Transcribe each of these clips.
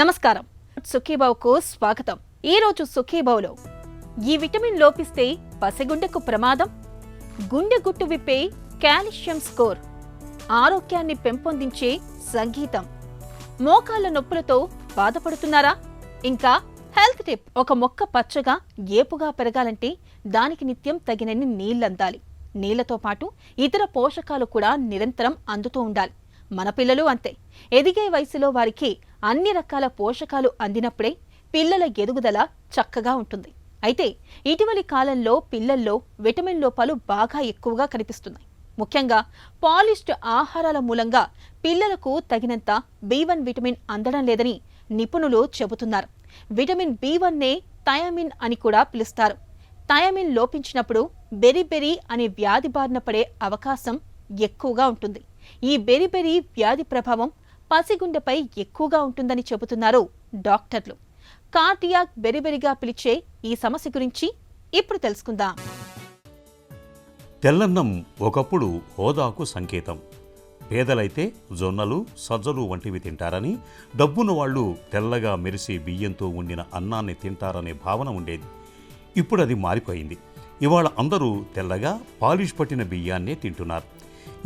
నమస్కారం. సుఖీబావుకు స్వాగతం. ఈ రోజు సుఖీబావులో ఈ విటమిన్ లోపిస్తే పసిగుండెకు ప్రమాదం, గుండె గుట్టు విప్పే కాల్షియం స్కోర్, ఆరోగ్యాన్ని పెంపొందించే సంగీతం, మోకాళ్ల నొప్పులతో బాధపడుతున్నారా? ఇంకా హెల్త్ టిప్. ఒక మొక్క పచ్చగా ఏపుగా పెరగాలంటే దానికి నిత్యం తగినన్ని నీళ్లందాలి. నీళ్లతో పాటు ఇతర పోషకాలు కూడా నిరంతరం అందుతూ ఉండాలి. మన పిల్లలు అంతే. ఎదిగే వయసులో వారికి అన్ని రకాల పోషకాలు అందినప్పుడే పిల్లల ఎదుగుదల చక్కగా ఉంటుంది. అయితే ఇటీవలి కాలంలో పిల్లల్లో విటమిన్ లోపాలు బాగా ఎక్కువగా కనిపిస్తున్నాయి. ముఖ్యంగా పాలిష్డ్ ఆహారాల మూలంగా పిల్లలకు తగినంత B1 విటమిన్ అందడం లేదని నిపుణులు చెబుతున్నారు. విటమిన్ B1నే థయామిన్ అని కూడా పిలుస్తారు. థయామిన్ లోపించినప్పుడు బెరిబెరి అనే వ్యాధి బారిన పడే అవకాశం ఎక్కువగా ఉంటుంది. ఈ బెరిబెరి వ్యాధి ప్రభావం పసిగుండెపై ఎక్కువగా ఉంటుందని చెబుతున్నారు డాక్టర్లు. కార్డియాక్ బెరిబెరిగా పిలిచే ఈ సమస్య గురించి ఇప్పుడు తెలుసుకుందాం. తెల్లన్నం ఒకప్పుడు హోదాకు సంకేతం. పేదలైతే జొన్నలు, సజ్జలు వంటివి తింటారని, డబ్బున్న వాళ్ళు తెల్లగా మెరిసే బియ్యంతో వండిన అన్నాన్ని తింటారనే భావన ఉండేది. ఇప్పుడు అది మారిపోయింది. ఇవాళ అందరూ తెల్లగా పాలిష్ పట్టిన బియ్యాన్నే తింటున్నారు.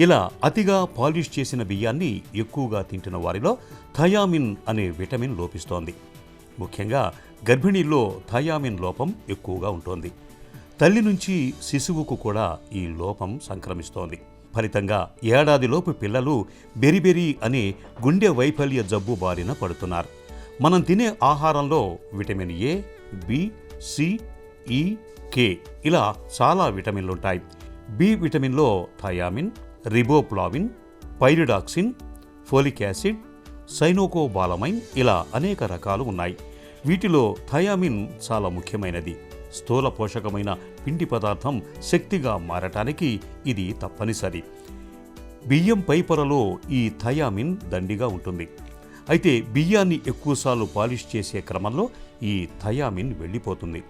ఇలా అతిగా పాలిష్ చేసిన బియ్యాన్ని ఎక్కువగా తింటున్న వారిలో థయామిన్ అనే విటమిన్ లోపిస్తోంది. ముఖ్యంగా గర్భిణీల్లో థయామిన్ లోపం ఎక్కువగా ఉంటుంది. తల్లి నుంచి శిశువుకు కూడా ఈ లోపం సంక్రమిస్తోంది. ఫలితంగా ఏడాదిలోపు పిల్లలు బెరిబెరి అనే గుండె వైఫల్య జబ్బు బారిన పడుతున్నారు. మనం తినే ఆహారంలో vitamin A, B, C, E, K ఇలా చాలా విటమిన్లుంటాయి. బి విటమిన్లో thiamine, riboflavin, pyridoxine, folic acid, cyanocobalamin ఇలా అనేక రకాలు ఉన్నాయి. వీటిలో థయామిన్ చాలా ముఖ్యమైనది. స్థూల పోషకమైన పిండి పదార్థం శక్తిగా మారటానికి ఇది తప్పనిసరి. బియ్యం పై పొరలో ఈ థయామిన్ దండిగా ఉంటుంది. అయితే బియ్యాన్ని ఎక్కువసార్లు పాలిష్ చేసే క్రమంలో ఈ థయామిన్ వెళ్ళిపోతుంది.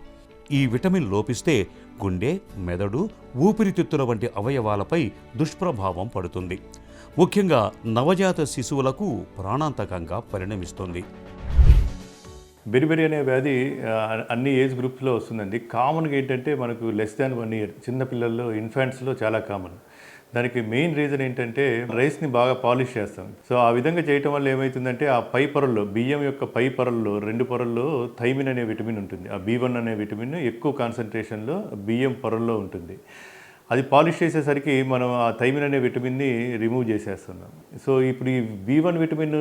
ఈ విటమిన్ లోపిస్తే గుండె, మెదడు, ఊపిరితిత్తుల వంటి అవయవాలపై దుష్ప్రభావం పడుతుంది. ముఖ్యంగా నవజాత శిశువులకు ప్రాణాంతకంగా పరిణమిస్తుంది. బెరిబెరి అనే వ్యాధి అన్ని ఏజ్ గ్రూప్స్లో వస్తుందండి. కామన్గా ఏంటంటే మనకు లెస్ దాన్ 1 year చిన్నపిల్లల్లో, ఇన్ఫాంట్స్లో చాలా కామన్. దానికి మెయిన్ రీజన్ ఏంటంటే రైస్ని బాగా పాలిష్ చేస్తాం. సో ఆ విధంగా చేయటం వల్ల ఏమవుతుందంటే ఆ పై పొరల్లో, బియ్యం యొక్క పై పొరల్లో 2 పొరల్లో థైమిన్ అనే విటమిన్ ఉంటుంది. ఆ B1 అనే విటమిన్ ఎక్కువ కాన్సన్ట్రేషన్లో బియ్యం పొరల్లో ఉంటుంది. అది పాలిష్ చేసేసరికి మనం ఆ థైమిన్ అనే విటమిన్ని రిమూవ్ చేసేస్తున్నాం. సో ఇప్పుడు ఈ B1 విటమిన్,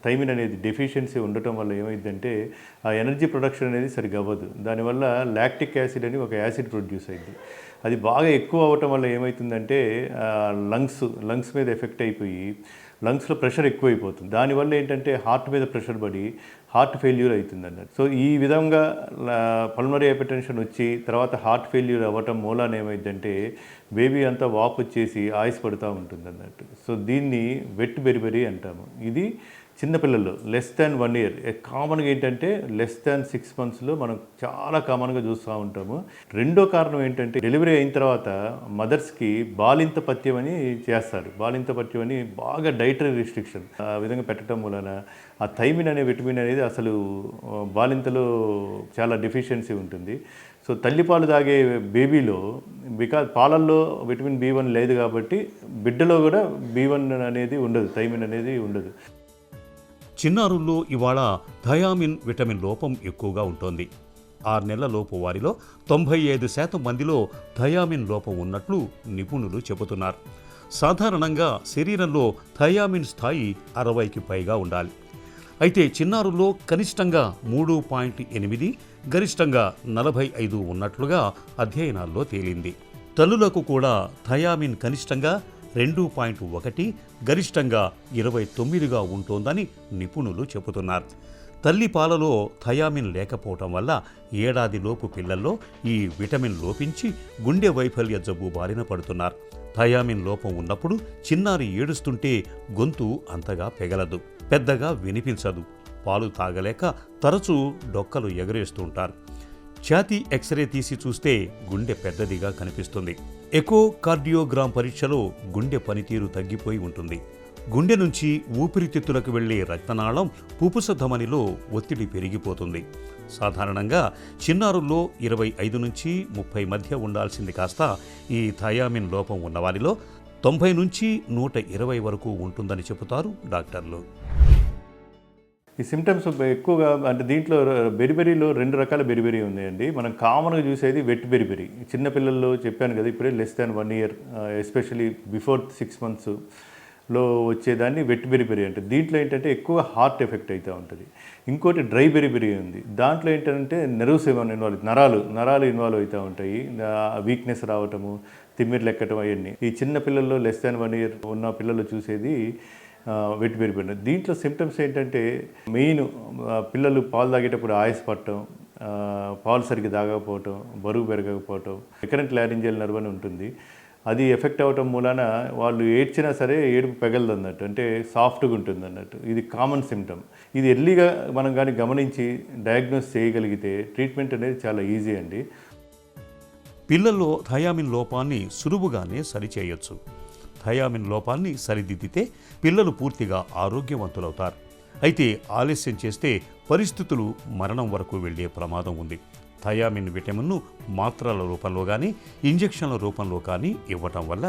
థైమిన్ అనేది డెఫిషియన్సీ ఉండటం వల్ల ఏమైందంటే ఆ ఎనర్జీ ప్రొడక్షన్ అనేది సరిగ్గా అవ్వదు. దానివల్ల లాక్టిక్ యాసిడ్ అని ఒక యాసిడ్ ప్రొడ్యూస్ అయింది. అది బాగా ఎక్కువ అవ్వటం వల్ల ఏమవుతుందంటే లంగ్స్ మీద ఎఫెక్ట్ అయిపోయి లంగ్స్లో ప్రెషర్ ఎక్కువైపోతుంది. దానివల్ల ఏంటంటే హార్ట్ మీద ప్రెషర్ పడి హార్ట్ ఫెయిల్యూర్ అవుతుంది అన్నట్టు. సో ఈ విధంగా పల్మనరీ హైపర్టెన్షన్ వచ్చి తర్వాత హార్ట్ ఫెయిల్యూర్ అవ్వటం మూలాన ఏమైందంటే బేబీ అంతా వాపు వచ్చేసి ఆయుస్ పడుతూ ఉంటుంది అన్నట్టు. సో దీన్ని వెట్ బెరిబెరి అంటాము. ఇది చిన్నపిల్లల్లో లెస్ దాన్ 1 year. కామన్గా ఏంటంటే లెస్ దాన్ 6 monthsలో మనం చాలా కామన్గా చూస్తూ ఉంటాము. రెండో కారణం ఏంటంటే డెలివరీ అయిన తర్వాత మదర్స్కి బాలింత పథ్యం అని చేస్తారు. బాలింత పథ్యం అని బాగా డైటరీ రిస్ట్రిక్షన్ ఆ విధంగా పెట్టడం వలన ఆ థైమిన్ అనే విటమిన్ అనేది అసలు బాలింతలో చాలా డెఫిషియన్సీ ఉంటుంది. సో తల్లిపాలు తాగే బేబీలో పాలల్లో విటమిన్ B1 లేదు కాబట్టి బిడ్డలో కూడా B1 అనేది ఉండదు, థైమిన్ అనేది ఉండదు. చిన్నారుల్లో ఇవాళ థయామిన్ విటమిన్ లోపం ఎక్కువగా ఉంటుంది. 6 నెలల లోపు వారిలో 95% మందిలో థయామిన్ లోపం ఉన్నట్లు నిపుణులు చెబుతున్నారు. సాధారణంగా శరీరంలో థయామిన్ స్థాయి 60కి పైగా ఉండాలి. అయితే చిన్నారుల్లో కనిష్టంగా 3.8, గరిష్టంగా 45 ఉన్నట్లుగా అధ్యయనాల్లో తేలింది. తల్లులకు కూడా థయామిన్ కనిష్టంగా 2.1, గరిష్టంగా 29గా ఉంటోందని నిపుణులు చెబుతున్నారు. తల్లి పాలలో థయామిన్ లేకపోవటం వల్ల ఏడాదిలోపు పిల్లల్లో ఈ విటమిన్ లోపించి గుండె వైఫల్య జబ్బు బారిన పడుతున్నారు. థయామిన్ లోపం ఉన్నప్పుడు చిన్నారి ఏడుస్తుంటే గొంతు అంతగా పెగలదు, పెద్దగా వినిపించదు, పాలు తాగలేక తరచూ డొక్కలు ఎగరేస్తుంటారు. ఛాతీ ఎక్స్రే తీసి చూస్తే గుండె పెద్దదిగా కనిపిస్తుంది. ఎకో కార్డియోగ్రామ్ పరీక్షలో గుండె పనితీరు తగ్గిపోయి ఉంటుంది. గుండె నుంచి ఊపిరితిత్తులకు వెళ్లే రక్తనాళం పుపుస ధమనిలో ఒత్తిడి పెరిగిపోతుంది. సాధారణంగా చిన్నారుల్లో 25 నుంచి 30 మధ్య ఉండాల్సింది కాస్త ఈ థయామిన్ లోపం ఉన్నవారిలో 90 నుంచి 120 వరకు ఉంటుందని చెబుతారు డాక్టర్లు. ఈ సిమ్టమ్స్ ఎక్కువగా అంటే దీంట్లో బెరిబెరీలో 2 రకాల బెరిబెరీ ఉన్నాయండి. మనం కామన్గా చూసేది వెట్ బెరిబెరీ. చిన్నపిల్లల్లో చెప్పాను కదా, ఇప్పుడే less than 1 year, especially before 6 monthsలో వచ్చేదాన్ని వెట్ బెరిబెరీ అంటే. దీంట్లో ఏంటంటే ఎక్కువ హార్ట్ ఎఫెక్ట్ అవుతూ ఉంటుంది. ఇంకోటి డ్రై బెరిబెరీ ఉంది. దాంట్లో ఏంటంటే నెర్వ్స్ ఇన్వాల్వ్, నరాలు ఇన్వాల్వ్ అవుతూ ఉంటాయి. వీక్నెస్ రావటము, తిమ్మిర్లు ఎక్కటం అవన్నీ. ఈ చిన్న పిల్లల్లో లెస్ దాన్ 1 year ఉన్న పిల్లలు చూసేది వెట్ బెరిబెరీ. దీంట్లో సిమ్టమ్స్ ఏంటంటే మెయిన్ పిల్లలు పాలు తాగేటప్పుడు ఆయాసపడటం, పాలు సరిగ్గా తాగకపోవటం, బరువు పెరగకపోవటం, రికరెంట్ లారింజియల్ నర్వ్ అని ఉంటుంది. అది ఎఫెక్ట్ అవ్వటం మూలాన వాళ్ళు ఏడ్చినా సరే ఏడుపు పెగలదు అన్నట్టు, అంటే సాఫ్ట్గా ఉంటుంది అన్నట్టు. ఇది కామన్ సిమ్టమ్. ఇది ఎర్లీగా మనం కానీ గమనించి డయాగ్నోస్ చేయగలిగితే ట్రీట్మెంట్ అనేది చాలా ఈజీ అండి. పిల్లల్లో థయామిన్ లోపాన్ని సులువుగానే సరిచేయొచ్చు. థయామిన్ లోపాన్ని సరిదిద్దితే పిల్లలు పూర్తిగా ఆరోగ్యవంతులవుతారు. అయితే ఆలస్యం చేస్తే పరిస్థితులు మరణం వరకు వెళ్లే ప్రమాదం ఉంది. థయామిన్ విటమిన్ను మాత్రల రూపంలో కానీ ఇంజెక్షన్ల రూపంలో కానీ ఇవ్వటం వల్ల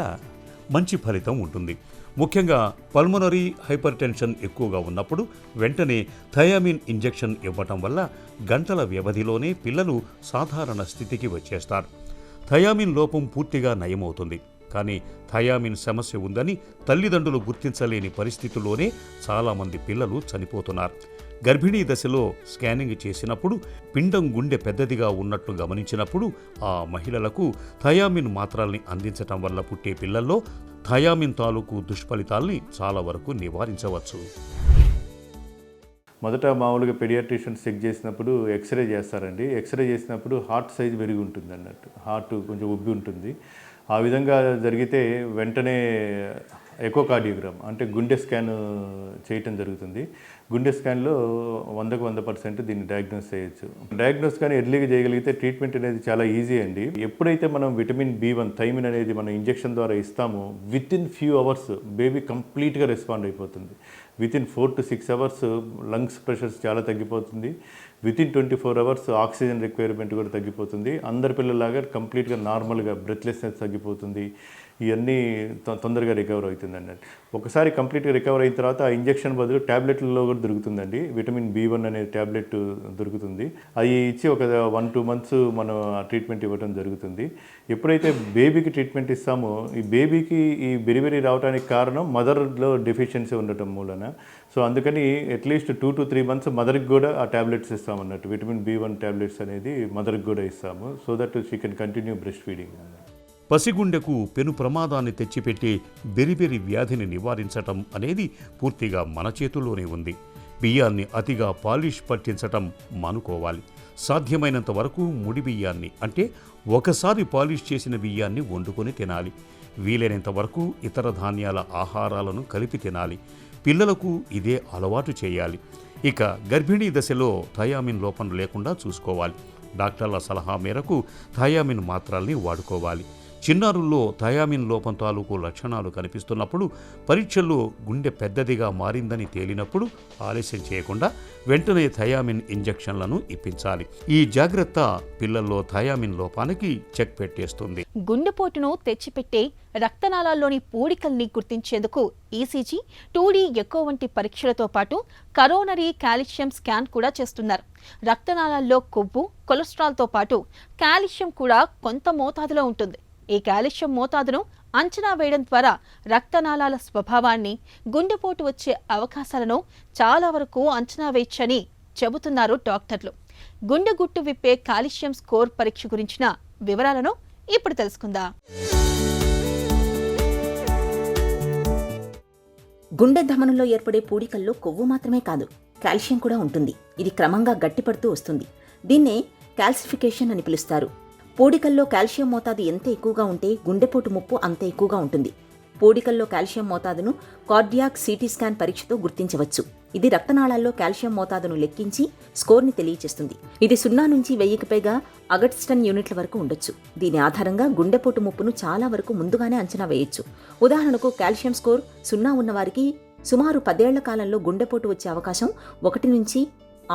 మంచి ఫలితం ఉంటుంది. ముఖ్యంగా పల్మనరీ హైపర్ టెన్షన్ ఎక్కువగా ఉన్నప్పుడు వెంటనే థయామిన్ ఇంజెక్షన్ ఇవ్వటం వల్ల గంటల వ్యవధిలోనే పిల్లలు సాధారణ స్థితికి వచ్చేస్తారు. థయామిన్ లోపం పూర్తిగా నయమవుతుంది. కానీ థయామిన్ సమస్య ఉందని తల్లిదండ్రులు గుర్తించలేని పరిస్థితుల్లోనే చాలామంది పిల్లలు చనిపోతున్నారు. గర్భిణీ దశలో స్కానింగ్ చేసినప్పుడు పిండం గుండె పెద్దదిగా ఉన్నట్టు గమనించినప్పుడు ఆ మహిళలకు థయామిన్ మాత్రల్ని అందించటం వల్ల పుట్టే పిల్లల్లో థయామిన్ తాలూకు దుష్ఫలితాల్ని చాలా వరకు నివారించవచ్చు. మొదట మామూలుగా పెడియాట్రిషియన్స్ చెక్ చేసినప్పుడు ఎక్స్రే చేస్తారండి. ఎక్స్రే చేసినప్పుడు హార్ట్ సైజ్ పెరిగి ఉంటుంది అన్నట్టు, హార్ట్ కొంచెం ఉబ్బి ఉంటుంది. ఆ విధంగా జరిగితే వెంటనే ఎకోకార్డియోగ్రామ్ అంటే గుండె స్కాన్ చేయటం జరుగుతుంది. గుండె స్కాన్లో 100% దీన్ని డయాగ్నోస్ చేయొచ్చు. డయాగ్నోస్ కానీ ఎర్లీగా చేయగలిగితే ట్రీట్మెంట్ అనేది చాలా ఈజీ అండి. ఎప్పుడైతే మనం విటమిన్ B1 థైమిన్ అనేది మనం ఇంజెక్షన్ ద్వారా ఇస్తామో వితిన్ ఫ్యూ అవర్స్ బేబీ కంప్లీట్గా రెస్పాండ్ అయిపోతుంది. Within 4 to 6 hours lungs pressures చాలా తగ్గిపోతుంది. వితిన్ 24 hours ఆక్సిజన్ రిక్వైర్మెంట్ కూడా తగ్గిపోతుంది. అందరి పిల్లలాగా కంప్లీట్గా నార్మల్గా బ్రెత్లెస్నెస్ తగ్గిపోతుంది. ఇవన్నీ తొందరగా రికవర్ అవుతుంది అన్నట్టు. ఒకసారి కంప్లీట్గా రికవర్ అయిన తర్వాత ఆ ఇంజెక్షన్ బదులు ట్యాబ్లెట్లలో కూడా దొరుకుతుందండి. విటమిన్ B1 అనే ట్యాబ్లెట్ దొరుకుతుంది. అవి ఇచ్చి ఒక 1-2 months మనం ఆ ట్రీట్మెంట్ ఇవ్వడం జరుగుతుంది. ఎప్పుడైతే బేబీకి ట్రీట్మెంట్ ఇస్తామో ఈ బేబీకి ఈ బెరిబెరీ రావడానికి కారణం మదర్లో డెఫిషియన్సీ ఉండటం మూలన. సో అందుకని అట్లీస్ట్ 2 to 3 months మదర్కి కూడా ఆ ట్యాబ్లెట్స్ ఇస్తామన్నట్టు. విటమిన్ B1 ట్యాబ్లెట్స్ అనేది మదర్కి కూడా ఇస్తాము. So that she can continue breast feeding అన్నట్టు. పసిగుండెకు పెను ప్రమాదాన్ని తెచ్చిపెట్టే బెరిబెరి వ్యాధిని నివారించటం అనేది పూర్తిగా మన చేతుల్లోనే ఉంది. బియ్యాన్ని అతిగా పాలిష్ పట్టించటం మానుకోవాలి. సాధ్యమైనంత వరకు ముడి బియ్యాన్ని అంటే ఒకసారి పాలిష్ చేసిన బియ్యాన్ని వండుకొని తినాలి. వీలైనంత వరకు ఇతర ధాన్యాల ఆహారాలను కలిపి తినాలి. పిల్లలకు ఇదే అలవాటు చేయాలి. ఇక గర్భిణీ దశలో థయామిన్ లోపం లేకుండా చూసుకోవాలి. డాక్టర్ల సలహా మేరకు థయామిన్ మాత్రల్ని వాడుకోవాలి. చిన్నారుల్లో థయామిన్ లోపం తాలూకు లక్షణాలు కనిపిస్తున్నప్పుడు, పరీక్షల్లో గుండె పెద్దదిగా మారిందని తేలినప్పుడు ఆలస్యం చేయకుండా వెంటనే థయామిన్ ఇంజెక్షన్లను ఇప్పించాలి. ఈ జాగ్రత్త పిల్లల్లో థయామిన్ లోపానికి చెక్ పెట్టేస్తుంది. గుండెపోటును తెచ్చిపెట్టే రక్తనాళాల్లోని పూడికల్ని గుర్తించేందుకు ECG, 2D ఎకో వంటి పరీక్షలతో పాటు కరోనరీ కాల్షియం స్కాన్ కూడా చేస్తున్నారు. రక్తనాళాల్లో కొవ్వు, కొలెస్ట్రాల్తో పాటు కాల్షియం కూడా కొంత మోతాదులో ఉంటుంది. ఈ కాల్షియం మోతాదును అంచనా వేయడం ద్వారా రక్తనాళాల స్వభావాన్ని, గుండెపోటు వచ్చే అవకాశాలను చాలా వరకు అంచనా వేయచ్చని చెబుతున్నారు డాక్టర్లు. గుండె గుట్టు విప్పే కాల్షియం స్కోర్ పరీక్ష గురించిన వివరాలను ఇప్పుడు తెలుసుకుందాం. గుండె ధమనులో ఏర్పడే పూడికల్లో కొవ్వు మాత్రమే కాదు, కాల్షియం కూడా ఉంటుంది. ఇది క్రమంగా గట్టిపడుతూ వస్తుంది. దీన్నే కాల్సిఫికేషన్ అని పిలుస్తారు. పూడికల్లో కాల్షియం మోతాదు ఎంత ఎక్కువగా ఉంటే గుండెపోటు ముప్పు అంత ఎక్కువగా ఉంటుంది. పూడికల్లో కాల్షియం మోతాదును కార్డియాక్ CT స్కాన్ పరీక్షతో గుర్తించవచ్చు. ఇది రక్తనాళాల్లో కాల్షియం మోతాదును లెక్కించి స్కోర్ని తెలియచేస్తుంది. ఇది 0 నుంచి 1000కి పైగా అగస్టన్ యూనిట్ల వరకు ఉండొచ్చు. దీని ఆధారంగా గుండెపోటు ముప్పును చాలా వరకు ముందుగానే అంచనా వేయొచ్చు. ఉదాహరణకు కాల్షియం స్కోర్ 0 ఉన్నవారికి సుమారు 10 ఏళ్ల కాలంలో గుండెపోటు వచ్చే అవకాశం 1 నుంచి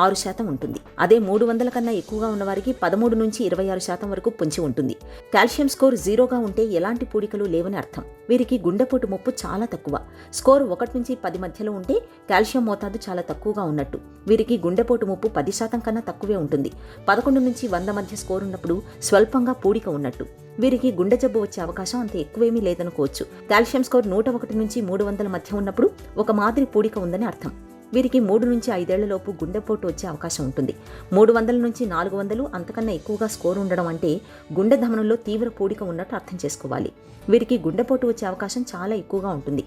6% ఉంటుంది. అదే 300 కన్నా ఎక్కువగా ఉన్నవారికి 13 నుంచి 26% వరకు పొంచి ఉంటుంది. కాల్షియం స్కోర్ 0గా ఉంటే ఎలాంటి పూడికలు లేవని అర్థం. వీరికి గుండెపోటు ముప్పు చాలా తక్కువ. స్కోర్ 1 నుంచి 10 మధ్యలో ఉంటే కాల్షియం మోతాదు చాలా తక్కువగా ఉన్నట్టు. వీరికి గుండెపోటు ముప్పు 10% కన్నా తక్కువే ఉంటుంది. 11 నుంచి 100 మధ్య స్కోర్ ఉన్నప్పుడు స్వల్పంగా పూడిక ఉన్నట్టు. వీరికి గుండె జబ్బు వచ్చే అవకాశం అంత ఎక్కువేమీ లేదనుకోవచ్చు. కాల్షియం స్కోర్ 101 నుంచి 300 మధ్య ఉన్నప్పుడు ఒక మాదిరి పూడిక ఉందని అర్థం. వీరికి 3 నుంచి 5 ఏళ్లలోపు గుండెపోటు వచ్చే అవకాశం ఉంటుంది. 300 నుంచి 400 అంతకన్నా ఎక్కువగా స్కోర్ ఉండడం అంటే గుండె ధమనుల్లో తీవ్ర పూడిక ఉన్నట్టు అర్థం చేసుకోవాలి. వీరికి గుండెపోటు వచ్చే అవకాశం చాలా ఎక్కువగా ఉంటుంది.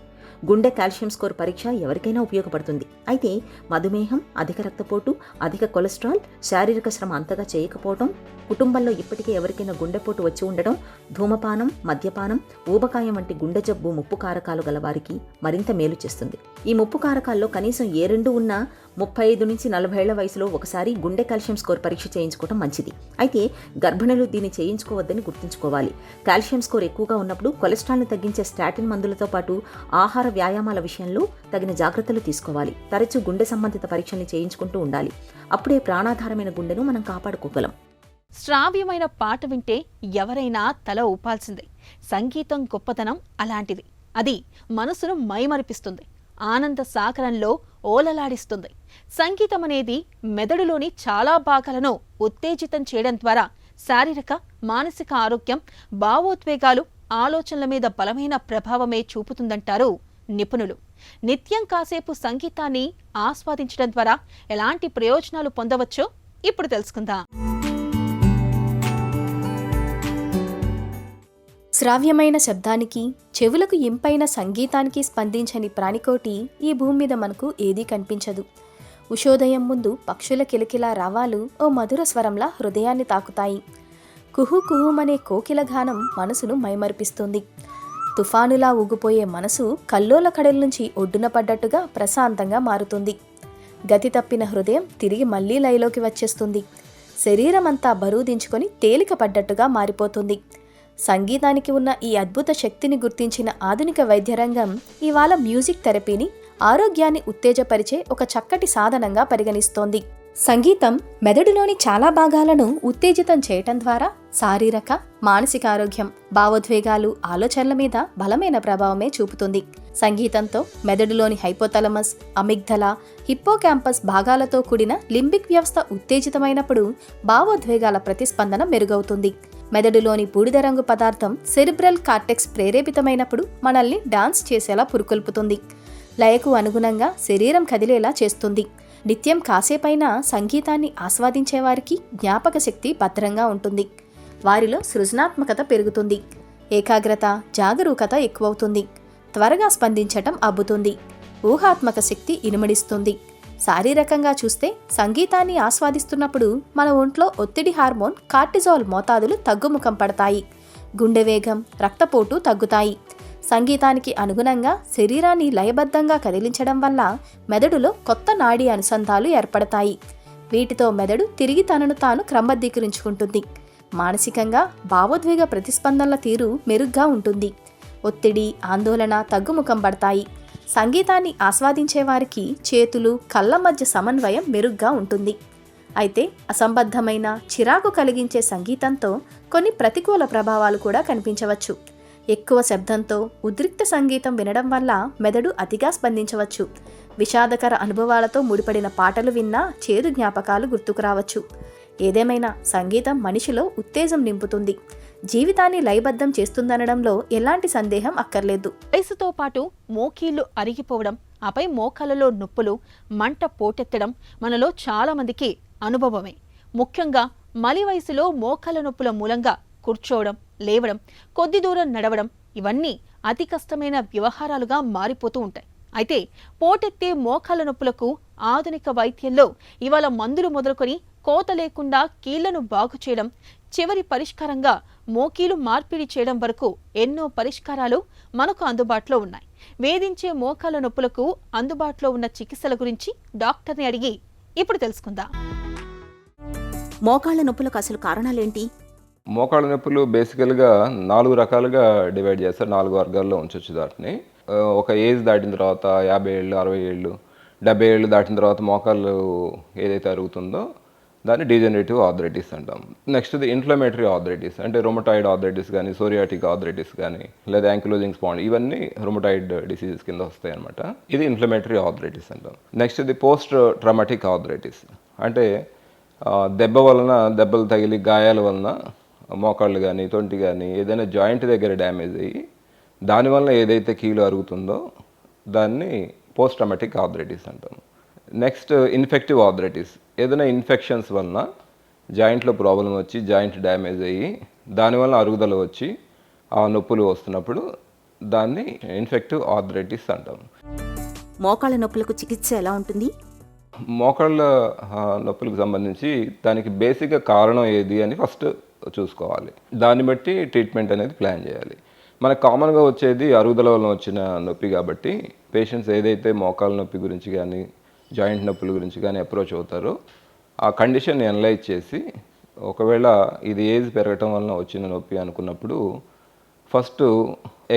గుండె కాల్షియం స్కోర్ పరీక్ష ఎవరికైనా ఉపయోగపడుతుంది. అయితే మధుమేహం, అధిక రక్తపోటు, అధిక కొలెస్ట్రాల్, శారీరక శ్రమ అంతగా చేయకపోవడం, కుటుంబంలో ఇప్పటికే ఎవరికైనా గుండెపోటు వచ్చి ఉండడం, ధూమపానం, మద్యపానం, ఊబకాయం వంటి గుండె జబ్బు ముప్పు కారకాలు గల వారికి మరింత మేలు చేస్తుంది. ఈ ముప్పు కారకాల్లో కనీసం ఏ 2 ఉన్నా 35 నుంచి 40 ఏళ్ల వయసులో ఒకసారి గుండె కాల్షియం స్కోర్ పరీక్ష చేయించుకోవడం మంచిది. అయితే గర్భిణులు దీన్ని చేయించుకోవద్దని గుర్తుంచుకోవాలి. కాల్షియం స్కోర్ ఎక్కువగా ఉన్నప్పుడు కొలెస్ట్రాల్ను తగ్గించే స్టాటిన్ మందులతో పాటు ఆహార వ్యాయామాల విషయంలో తగిన జాగ్రత్తలు తీసుకోవాలి. తరచూ గుండె సంబంధిత పరీక్షల్ని చేయించుకుంటూ ఉండాలి. అప్పుడే ప్రాణాధారమైన గుండెను మనం కాపాడుకోగలం. శ్రావ్యమైన పాట వింటే ఎవరైనా తల ఊపాల్సిందే. సంగీతం గొప్పతనం అలాంటిది. అది మనసును మైమరిపిస్తుంది, ఆనంద సాగరంలో ఓలలాడిస్తుంది. సంగీతం అనేది మెదడులోని చాలా భాగాలను ఉత్తేజితం చేయడం ద్వారా శారీరక, మానసిక ఆరోగ్యం, భావోద్వేగాలు, ఆలోచనల మీద బలమైన ప్రభావమే చూపుతుందంటారు నిపుణులు. నిత్యం కాసేపు సంగీతాన్ని ఆస్వాదించడం ద్వారా ఎలాంటి ప్రయోజనాలు పొందవచ్చో ఇప్పుడు తెలుసుకుందాం. శ్రావ్యమైన శబ్దానికి, చెవులకు ఇంపైన సంగీతానికి స్పందించని ప్రాణికోటి ఈ భూమి మీద మనకు ఏదీ కనిపించదు. ఉషోదయం ముందు పక్షుల కిలకిలా రావాలు ఓ మధుర స్వరంలా హృదయాన్ని తాకుతాయి. కుహు కుహుమనే కోకిల గానం మనసును మైమర్పిస్తుంది. తుఫానులా ఊగిపోయే మనసు కల్లోల కడల నుంచి ఒడ్డున పడ్డట్టుగా ప్రశాంతంగా మారుతుంది. గతి తప్పిన హృదయం తిరిగి మళ్లీ లయలోకి వచ్చేస్తుంది. శరీరమంతా బరువు దించుకొని తేలిక పడ్డట్టుగా మారిపోతుంది. సంగీతానికి ఉన్న ఈ అద్భుత శక్తిని గుర్తించిన ఆధునిక వైద్యరంగం ఇవాళ మ్యూజిక్ థెరపీని ఆరోగ్యాన్ని ఉత్తేజపరిచే ఒక చక్కటి సాధనంగా పరిగణిస్తోంది. సంగీతం మెదడులోని చాలా భాగాలను ఉత్తేజితం చేయటం ద్వారా శారీరక, మానసిక ఆరోగ్యం, భావోద్వేగాలు, ఆలోచనల మీద బలమైన ప్రభావమే చూపుతుంది. సంగీతంతో మెదడులోని హైపోథాలమస్, అమిగ్దల, హిప్పోకాంపస్ భాగాలతో కూడిన లింబిక్ వ్యవస్థ ఉత్తేజితమైనప్పుడు భావోద్వేగాల ప్రతిస్పందన మెరుగవుతుంది. మెదడులోని బూడిద రంగు పదార్థం సెరిబ్రల్ కార్టెక్స్ ప్రేరేపితమైనప్పుడు మనల్ని డాన్స్ చేసేలా పురుకొల్పుతుంది. లయకు అనుగుణంగా శరీరం కదిలేలా చేస్తుంది. నిత్యం కాసేపైనా సంగీతాన్ని ఆస్వాదించేవారికి జ్ఞాపక శక్తి భద్రంగా ఉంటుంది. వారిలో సృజనాత్మకత పెరుగుతుంది. ఏకాగ్రత, జాగరూకత ఎక్కువవుతుంది. త్వరగా స్పందించటం అబ్బుతుంది. ఊహాత్మక శక్తి ఇనుమడిస్తుంది. శారీరకంగా చూస్తే సంగీతాన్ని ఆస్వాదిస్తున్నప్పుడు మన ఒంట్లో ఒత్తిడి హార్మోన్ కార్టిజాల్ మోతాదులు తగ్గుముఖం పడతాయి. గుండె వేగం, రక్తపోటు తగ్గుతాయి. సంగీతానికి అనుగుణంగా శరీరాన్ని లయబద్ధంగా కదిలించడం వల్ల మెదడులో కొత్త నాడీ అనుసంధాలు ఏర్పడతాయి. వీటితో మెదడు తిరిగి తనను తాను క్రమబద్ధీకరించుకుంటుంది. మానసికంగా భావోద్వేగ ప్రతిస్పందనల తీరు మెరుగ్గా ఉంటుంది. ఒత్తిడి, ఆందోళన తగ్గుముఖం పడతాయి. సంగీతాన్ని ఆస్వాదించే వారికి చేతులు, కళ్ళ మధ్య సమన్వయం మెరుగ్గా ఉంటుంది. అయితే అసంబద్ధమైన, చిరాకు కలిగించే సంగీతంతో కొన్ని ప్రతికూల ప్రభావాలు కూడా కనిపించవచ్చు. ఎక్కువ శబ్దంతో ఉద్రిక్త సంగీతం వినడం వల్ల మెదడు అతిగా స్పందించవచ్చు. విషాదకర అనుభవాలతో ముడిపడిన పాటలు విన్నా చేదు జ్ఞాపకాలు గుర్తుకు రావచ్చు. ఏదేమైనా సంగీతం మనిషిలో ఉత్తేజం నింపుతుంది, జీవితాన్ని లయబద్ధం చేస్తుందనడంలో ఎలాంటి సందేహం అక్కర్లేదు. వయసుతో పాటు మోకీళ్లు అరిగిపోవడం, ఆపై మోకాళ్ళలో నొప్పులు, మంట పోటెత్తడం మనలో చాలా మందికి అనుభవమే. ముఖ్యంగా మలి వయసులో మోకాళ్ళ నొప్పుల మూలంగా కూర్చోవడం, లేవడం, కొద్ది దూరం నడవడం ఇవన్నీ అతి కష్టమైన వ్యవహారాలుగా మారిపోతూ ఉంటాయి. అయితే పోటెత్తే మోకాళ్ళ నొప్పులకు ఆధునిక వైద్యంలో ఇవాళ మందులు మొదలుకొని కోత లేకుండా కీళ్లను బాగు చేయడం, చివరి పరిష్కారంగా మోకీలు మార్పిడి చేయడం వరకు ఎన్నో పరిష్కారాలు మనకు అందుబాటులో ఉన్నాయి. వేధించే మోకాళ్ళ నొప్పులకు అందుబాటులో ఉన్న చికిత్సల గురించి డాక్టర్ని అడిగి ఇప్పుడు తెలుసుకుందాం. మోకాళ్ళ నొప్పులకు అసలు కారణాలేంటి? మోకాళ్ళ నొప్పులు బేసికల్గా 4 రకాలుగా డివైడ్ చేస్తారు. 4 వర్గాల్లో ఉంచవచ్చు. దాటిని ఒక ఏజ్ దాటిన తర్వాత 50 ఏళ్ళు 60 ఏళ్ళు 70 ఏళ్ళు దాటిన తర్వాత మోకాళ్ళు ఏదైతే అరుగుతుందో దాన్ని డీజనరేటివ్ ఆర్థరైటిస్ అంటాం. నెక్స్ట్ ఇది ఇన్ఫ్లమేటరీ ఆర్థరైటిస్, అంటే రొమటాయిడ్ ఆర్థరైటిస్ కానీ సోరియాటిక్ ఆర్థరైటిస్ కానీ లేదా యాంకిలోజింగ్ స్పాండ్, ఇవన్నీ రొమటాయిడ్ డిసీజెస్ కింద వస్తాయి అనమాట. ఇది ఇన్ఫ్లమేటరీ ఆర్థరైటిస్ అంటాం. నెక్స్ట్ ఇది పోస్ట్ ట్రామాటిక్ ఆర్థరైటిస్, అంటే దెబ్బలు తగిలి గాయాల వలన మోకాళ్ళు కానీ తొంటి కానీ ఏదైనా జాయింట్ దగ్గర డ్యామేజ్ అయ్యి దానివల్ల ఏదైతే కీలు అరుగుతుందో దాన్ని పోస్ట్ ట్రామాటిక్ ఆర్థరైటిస్ అంటాం. నెక్స్ట్ ఇన్ఫెక్టివ్ ఆర్థరైటిస్, ఏదైనా ఇన్ఫెక్షన్స్ వలన జాయింట్లో ప్రాబ్లం వచ్చి జాయింట్ డ్యామేజ్ అయ్యి దానివల్ల అరుగుదల వచ్చి ఆ నొప్పులు వస్తున్నప్పుడు దాన్ని ఇన్ఫెక్టివ్ ఆర్థరైటిస్ అంటాం. మోకాళ్ళ నొప్పులకు చికిత్స ఎలా ఉంటుంది? మోకాళ్ళ నొప్పులకు సంబంధించి దానికి బేసిక్గా కారణం ఏది అని ఫస్ట్ చూసుకోవాలి. దాన్ని బట్టి ట్రీట్మెంట్ అనేది ప్లాన్ చేయాలి. మనకు కామన్గా వచ్చేది అరుగుదల వలన వచ్చిన నొప్పి కాబట్టి పేషెంట్స్ ఏదైతే మోకాళ్ళ నొప్పి గురించి కానీ జాయింట్ నొప్పుల గురించి కానీ అప్రోచ్ అవుతారో ఆ కండిషన్ అనలైజ్ చేసి ఒకవేళ ఇది ఏజ్ పెరగటం వలన వచ్చిన నొప్పి అనుకున్నప్పుడు ఫస్ట్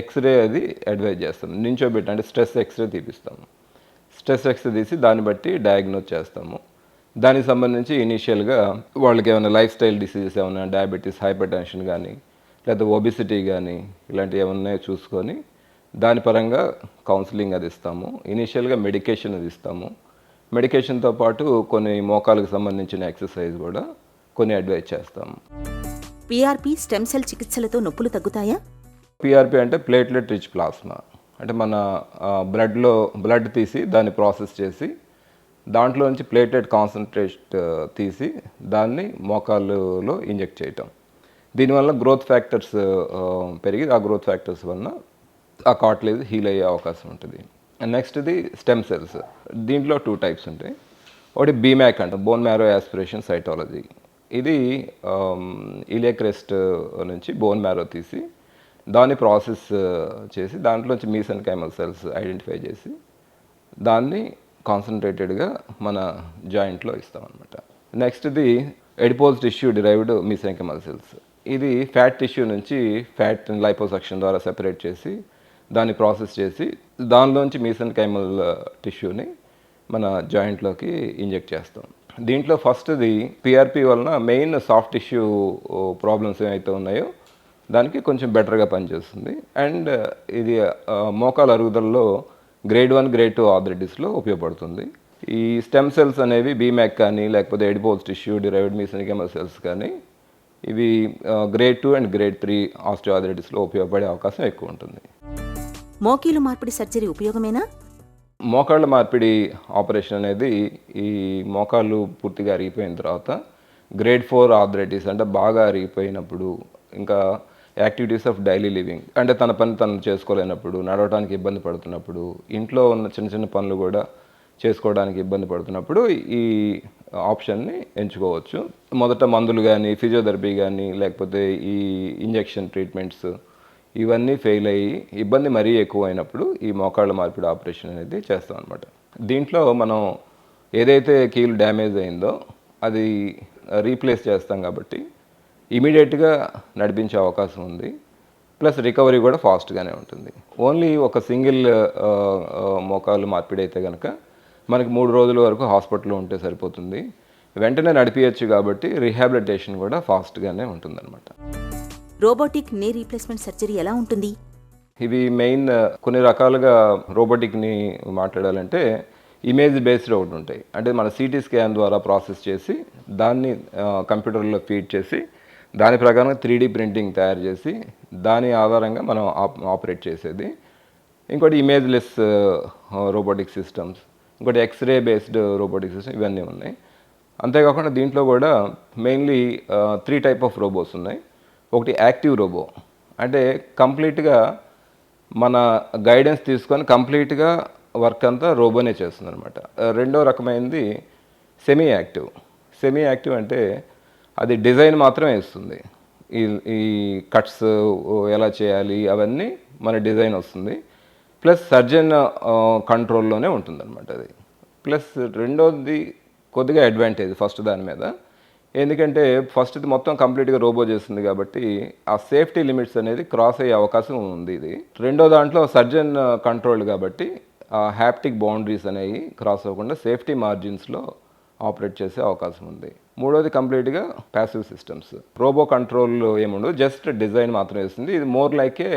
ఎక్స్రే అది అడ్వైజ్ చేస్తాం. నించోబెట్టి అంటే స్ట్రెస్ ఎక్స్రే తీపిస్తాము. స్ట్రెస్ ఎక్స్రే తీసి దాన్ని బట్టి డయాగ్నోజ్ చేస్తాము. దానికి సంబంధించి ఇనీషియల్గా వాళ్ళకి ఏమైనా లైఫ్ స్టైల్ డిసీజెస్ ఏమైనా డయాబెటీస్, హైపర్ టెన్షన్ కానీ లేదా ఒబిసిటీ కానీ ఇలాంటివి ఏమన్నా చూసుకొని దాని పరంగా కౌన్సిలింగ్ అది ఇస్తాము. ఇనీషియల్గా మెడికేషన్ అది ఇస్తాము. మెడికేషన్తో పాటు కొన్ని మోకాలకు సంబంధించిన ఎక్సర్సైజ్ కూడా కొన్ని అడ్వైజ్ చేస్తాము. పిఆర్పి స్టెమ్ సెల్ చికిత్సలతో నొప్పులు తగ్గుతాయా? పిఆర్పి అంటే ప్లేట్లెట్ రిచ్ ప్లాస్మా, అంటే మన బ్లడ్ తీసి దాన్ని ప్రాసెస్ చేసి దాంట్లో నుంచి ప్లేట్లెట్ కాన్సన్ట్రేట్ తీసి దాన్ని మోకాళ్ళలో ఇంజెక్ట్ చేయటం. దీనివల్ల గ్రోత్ ఫ్యాక్టర్స్ పెరిగి ఆ గ్రోత్ ఫ్యాక్టర్స్ వలన ఆ కార్టిలేజ్ హీల్ అయ్యే అవకాశం ఉంటుంది. నెక్స్ట్ ఇది స్టెమ్ సెల్స్. దీంట్లో 2 టైప్స్ ఉంటాయి. ఒకటి బీమ్యాక్ అంట, బోన్ మ్యారో యాస్పిరేషన్ సైటాలజీ. ఇది ఇలియక్ క్రెస్ట్ నుంచి బోన్ మ్యారో తీసి దాన్ని ప్రాసెస్ చేసి దాంట్లోంచి మీసెన్కైమల్ సెల్స్ ఐడెంటిఫై చేసి దాన్ని కాన్సన్ట్రేటెడ్గా మన జాయింట్లో ఇస్తామన్నమాట. నెక్స్ట్ ఇది ఎడిపోజ్ టిష్యూ డిరైవ్డ్ మీసెన్కైమల్ సెల్స్. ఇది ఫ్యాట్ టిష్యూ నుంచి ఫ్యాట్ లైపోసక్షన్ ద్వారా సెపరేట్ చేసి దాన్ని ప్రాసెస్ చేసి దానిలోంచి మీసెన్కైమల్ టిష్యూని మన జాయింట్లోకి ఇంజెక్ట్ చేస్తాం. దీంట్లో ఫస్ట్ది పిఆర్పి వలన మెయిన్ సాఫ్ట్ టిష్యూ ప్రాబ్లమ్స్ ఏమైతే ఉన్నాయో దానికి కొంచెం బెటర్గా పనిచేస్తుంది. అండ్ ఇది మోకాల అరుగుదలలో గ్రేడ్ 1, గ్రేడ్ 2 ఆర్థరైటిస్లో ఉపయోగపడుతుంది. ఈ స్టెమ్ సెల్స్ అనేవి బీమ్యాక్ కానీ లేకపోతే ఎడిపోజ్ టిష్యూ డిరైవ్డ్ మీసెన్కైమల్ సెల్స్ కానీ ఇవి గ్రేడ్ 2 అండ్ గ్రేడ్ 3 ఆస్టియోఆర్థరైటిస్లో ఉపయోగపడే అవకాశం ఎక్కువ ఉంటుంది. మోకీలు మార్పిడి సర్జరీ ఉపయోగమేనా? మోకాళ్ళ మార్పిడి ఆపరేషన్ అనేది ఈ మోకాళ్ళు పూర్తిగా అరిగిపోయిన తర్వాత గ్రేడ్ 4 ఆర్థరైటిస్ అంటే బాగా అరిగిపోయినప్పుడు ఇంకా యాక్టివిటీస్ ఆఫ్ డైలీ లివింగ్ అంటే తన పని తను చేసుకోలేనప్పుడు, నడవడానికి ఇబ్బంది పడుతున్నప్పుడు, ఇంట్లో ఉన్న చిన్న చిన్న పనులు కూడా చేసుకోవడానికి ఇబ్బంది పడుతున్నప్పుడు ఈ ఆప్షన్ని ఎంచుకోవచ్చు. మొదట మందులు కానీ ఫిజియోథెరపీ కానీ లేకపోతే ఈ ఇంజెక్షన్ ట్రీట్మెంట్స్ ఇవన్నీ ఫెయిల్ అయ్యి ఇబ్బంది మరీ ఎక్కువ అయినప్పుడు ఈ మోకాళ్ళ మార్పిడి ఆపరేషన్ అనేది చేస్తాం అనమాట. దీంట్లో మనం ఏదైతే కీలు డ్యామేజ్ అయిందో అది రీప్లేస్ చేస్తాం కాబట్టి ఇమీడియట్గా నడిపించే అవకాశం ఉంది. ప్లస్ రికవరీ కూడా ఫాస్ట్గానే ఉంటుంది. ఓన్లీ ఒక సింగిల్ మోకాలు మార్పిడి అయితే కనుక మనకి 3 రోజుల వరకు హాస్పిటల్లో ఉంటే సరిపోతుంది. వెంటనే నడిపించచ్చు కాబట్టి రీహాబిలిటేషన్ కూడా ఫాస్ట్గానే ఉంటుందన్నమాట. రోబోటిక్ నీ రీప్లేస్మెంట్ సర్జరీ ఎలా ఉంటుంది? ఇవి మెయిన్ కొన్ని రకాలుగా రోబోటిక్ని మాట్లాడాలంటే ఇమేజ్ బేస్డ్ ఒకటి ఉంటాయి. అంటే మన సిటీ స్కాన్ ద్వారా ప్రాసెస్ చేసి దాన్ని కంప్యూటర్లో ఫీడ్ చేసి దాని ప్రకారం 3D ప్రింటింగ్ తయారు చేసి దాని ఆధారంగా మనం ఆపరేట్ చేసేది. ఇంకోటి ఇమేజ్లెస్ రోబోటిక్ సిస్టమ్స్, ఇంకోటి ఎక్స్రే బేస్డ్ రోబోటిక్ సిస్టమ్, ఇవన్నీ ఉన్నాయి. అంతేకాకుండా దీంట్లో కూడా మెయిన్లీ 3 టైప్ ఆఫ్ రోబోస్ ఉన్నాయి. ఒకటి యాక్టివ్ రోబో, అంటే కంప్లీట్గా మన గైడెన్స్ తీసుకొని కంప్లీట్గా వర్క్ అంతా రోబోనే చేస్తుంది అనమాట. రెండో రకమైనది సెమీ యాక్టివ్. సెమీ యాక్టివ్ అంటే అది డిజైన్ మాత్రమే ఇస్తుంది. ఈ కట్స్ ఎలా చేయాలి అవన్నీ మన డిజైన్ వస్తుంది. ప్లస్ సర్జన్ కంట్రోల్లోనే ఉంటుందన్నమాట అది. ప్లస్ రెండోది కొద్దిగా అడ్వాంటేజ్ ఫస్ట్ దాని మీద, ఎందుకంటే ఫస్ట్ ఇది మొత్తం కంప్లీట్గా రోబో చేస్తుంది కాబట్టి ఆ సేఫ్టీ లిమిట్స్ అనేది క్రాస్ అయ్యే అవకాశం ఉంది. ఇది రెండో దాంట్లో సర్జన్ కంట్రోల్డ్ కాబట్టి ఆ హ్యాప్టిక్ బౌండరీస్ అనేవి క్రాస్ అవ్వకుండా సేఫ్టీ మార్జిన్స్లో ఆపరేట్ చేసే అవకాశం ఉంది. మూడోది కంప్లీట్గా ప్యాసివ్ సిస్టమ్స్. రోబో కంట్రోల్ ఏముండదు, జస్ట్ డిజైన్ మాత్రం వేస్తుంది. ఇది మోర్ లైక్ ఏ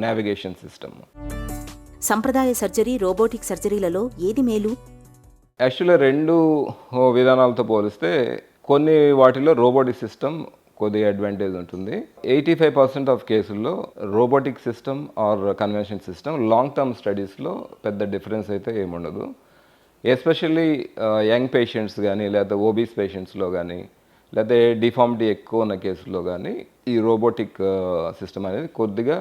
నావిగేషన్ సిస్టమ్. సంప్రదాయ సర్జరీ, రోబోటిక్ సర్జరీలలో ఏది మేలు? యాక్చువల్గా రెండు విధానాలతో పోలిస్తే కొన్ని వాటిలో రోబోటిక్ సిస్టమ్ కొద్దిగా అడ్వాంటేజ్ ఉంటుంది. 85% ఆఫ్ కేసుల్లో robotic system or convention system long term స్టడీస్లో పెద్ద డిఫరెన్స్ అయితే ఏముండదు. ఎస్పెషల్లీ యంగ్ పేషెంట్స్ కానీ లేకపోతే ఓబీస్ పేషెంట్స్లో కానీ లేకపోతే డిఫార్మిటీ ఎక్కువ ఉన్న కేసుల్లో కానీ ఈ రోబోటిక్ సిస్టమ్ అనేది కొద్దిగా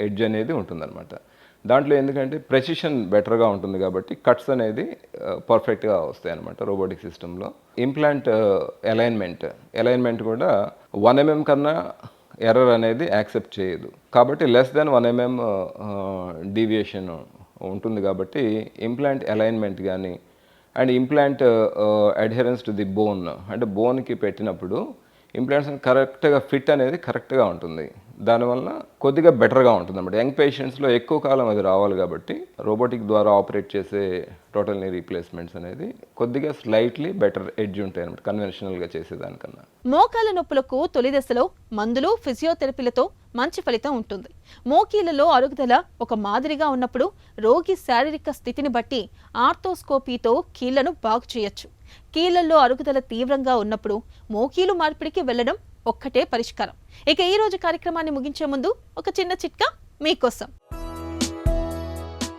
ఎడ్జ్ అనేది ఉంటుందన్నమాట. దాంట్లో ఎందుకంటే ప్రెసిషన్ బెటర్గా ఉంటుంది కాబట్టి కట్స్ అనేది పర్ఫెక్ట్గా వస్తాయి అన్నమాట రోబోటిక్ సిస్టంలో. ఇంప్లాంట్ అలైన్మెంట్ కూడా 1 mm కన్నా ఎర్రర్ అనేది యాక్సెప్ట్ చేయదు కాబట్టి లెస్ దెన్ 1 mm డీవియేషన్ ఉంటుంది కాబట్టి ఇంప్లాంట్ అలైన్మెంట్ కానీ and implant adherence to the bone, అంటే బోన్కి పెట్టినప్పుడు ఇంప్లాంట్స్ కరెక్ట్గా ఫిట్ అనేది కరెక్ట్గా ఉంటుంది. దానివల్ల కొద్దిగా బెటర్గా ఉంటుంది అన్నమాట. యంగ్ పేషెంట్స్లో ఎక్కువ కాలం అది రావాలి కాబట్టి రోబోటిక్ ద్వారా ఆపరేట్ చేసే టోటల్ నీ రీప్లేస్మెంట్స్ అనేది కొద్దిగా స్లైట్లీ బెటర్ ఎడ్జ్ ఉంటాయి అన్నమాట కన్వెన్షనల్గా చేసేదానికన్నా. మోకాల నొప్పులకు తొలి దశలో మందులు, ఫిజియోథెరపీలతో మంచి ఫలితం ఉంటుంది. మోకీలలో అరుగుదల ఒక మాదిరిగా ఉన్నప్పుడు రోగి శారీరక స్థితిని బట్టి ఆర్థోస్కోపీతో కీళ్లను బాగు చేయొచ్చు. కీళ్లలో అరుగుదల తీవ్రంగా ఉన్నప్పుడు మోకీలు మార్పిడికి వెళ్లడం ఒక్కటే పరిష్కారం. ఇక ఈ రోజు కార్యక్రమాన్ని ముగించే ముందు ఒక చిన్న చిట్కా మీకోసం.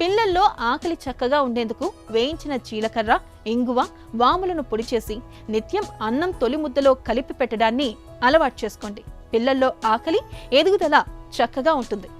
పిల్లల్లో ఆకలి చక్కగా ఉండేందుకు వేయించిన జీలకర్ర, ఇంగువ, వాములను పొడి చేసి నిత్యం అన్నం తొలి ముద్దలో కలిపి పెట్టడాన్ని అలవాటు చేసుకోండి. పిల్లల్లో ఆకలి, ఎదుగుదల చక్కగా ఉంటుంది.